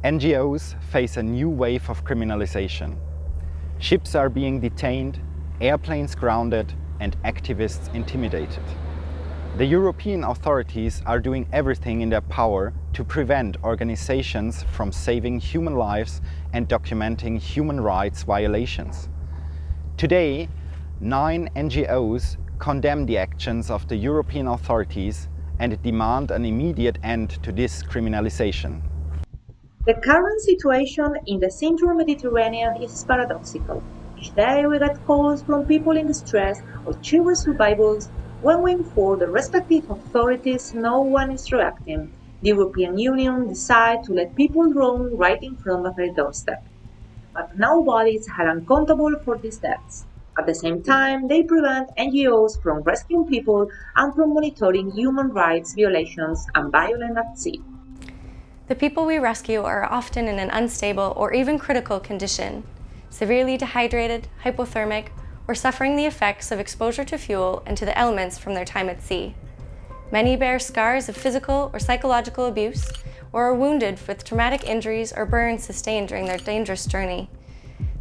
NGOs face a new wave of criminalization. Ships are being detained, airplanes grounded, and activists intimidated. The European authorities are doing everything in their power to prevent organizations from saving human lives and documenting human rights violations. Today, 9 NGOs condemn the actions of the European authorities and demand an immediate end to this criminalization. The current situation in the Central Mediterranean is paradoxical. Each day we get calls from people in distress or children survivors. When we inform the respective authorities, no one is reacting. The European Union decides to let people drown right in front of their doorstep. But nobody is held accountable for these deaths. At the same time, they prevent NGOs from rescuing people and from monitoring human rights violations and violence at sea. The people we rescue are often in an unstable or even critical condition, severely dehydrated, hypothermic, or suffering the effects of exposure to fuel and to the elements from their time at sea. Many bear scars of physical or psychological abuse, or are wounded with traumatic injuries or burns sustained during their dangerous journey.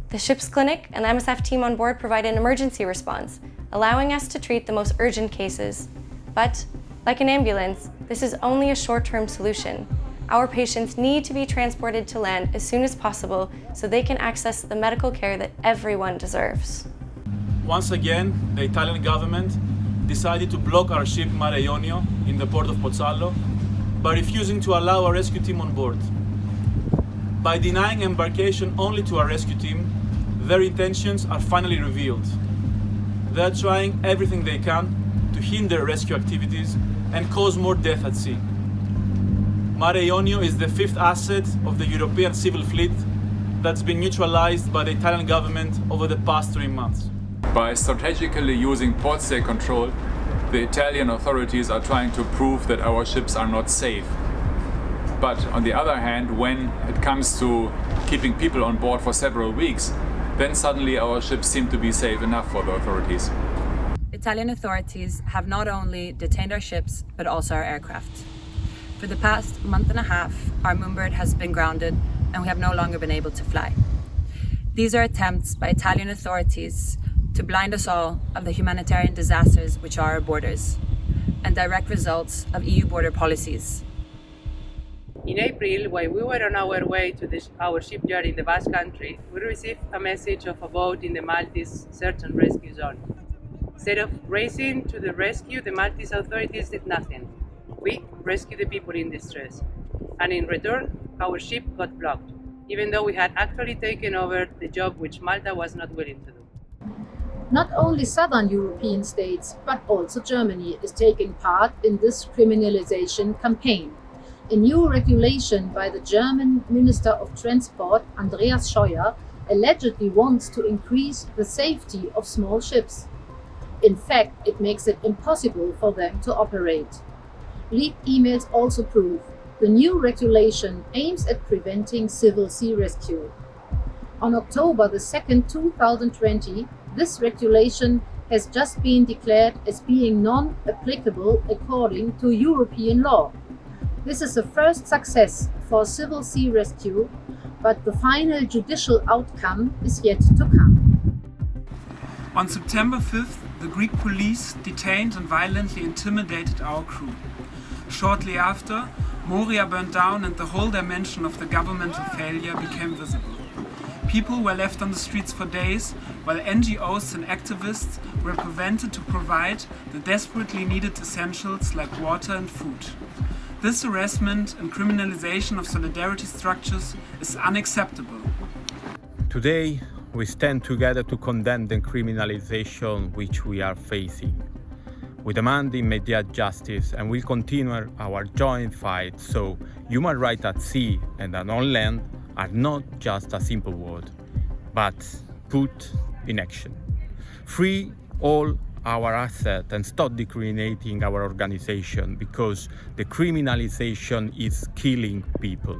The ship's clinic and MSF team on board provide an emergency response, allowing us to treat the most urgent cases. But, like an ambulance, this is only a short-term solution. Our patients need to be transported to land as soon as possible so they can access the medical care that everyone deserves. Once again, the Italian government decided to block our ship Mare Ionio in the port of Pozzallo by refusing to allow a rescue team on board. By denying embarkation only to our rescue team, their intentions are finally revealed. They are trying everything they can to hinder rescue activities and cause more death at sea. Mare Ionio is the 5th asset of the European civil fleet that's been neutralized by the Italian government over the past 3 months. By strategically using port state control, the Italian authorities are trying to prove that our ships are not safe. But on the other hand, when it comes to keeping people on board for several weeks, then suddenly our ships seem to be safe enough for the authorities. Italian authorities have not only detained our ships, but also our aircraft. For the past month and a half, our Moonbird has been grounded and we have no longer been able to fly. These are attempts by Italian authorities to blind us all of the humanitarian disasters which are our borders, and direct results of EU border policies. In April, while we were on our way to our shipyard in the Basque Country, we received a message of a boat in the Maltese search and rescue zone. Instead of racing to the rescue, the Maltese authorities did nothing. We rescued the people in distress, and in return, our ship got blocked, even though we had actually taken over the job which Malta was not willing to do. Not only southern European states, but also Germany is taking part in this criminalization campaign. A new regulation by the German Minister of Transport, Andreas Scheuer, allegedly wants to increase the safety of small ships. In fact, it makes it impossible for them to operate. Leaked emails also prove the new regulation aims at preventing civil sea rescue. On October the 2nd, 2020, this regulation has just been declared as being non-applicable according to European law. This is a first success for civil sea rescue, but the final judicial outcome is yet to come. On September 5th, the Greek police detained and violently intimidated our crew. Shortly after, Moria burned down and the whole dimension of the governmental failure became visible. People were left on the streets for days, while NGOs and activists were prevented to provide the desperately needed essentials like water and food. This harassment and criminalization of solidarity structures is unacceptable. Today, we stand together to condemn the criminalization which we are facing. We demand immediate justice and will continue our joint fight so human rights at sea and on land are not just a simple word, but put in action. Free all our assets and stop discriminating our organization because the criminalization is killing people.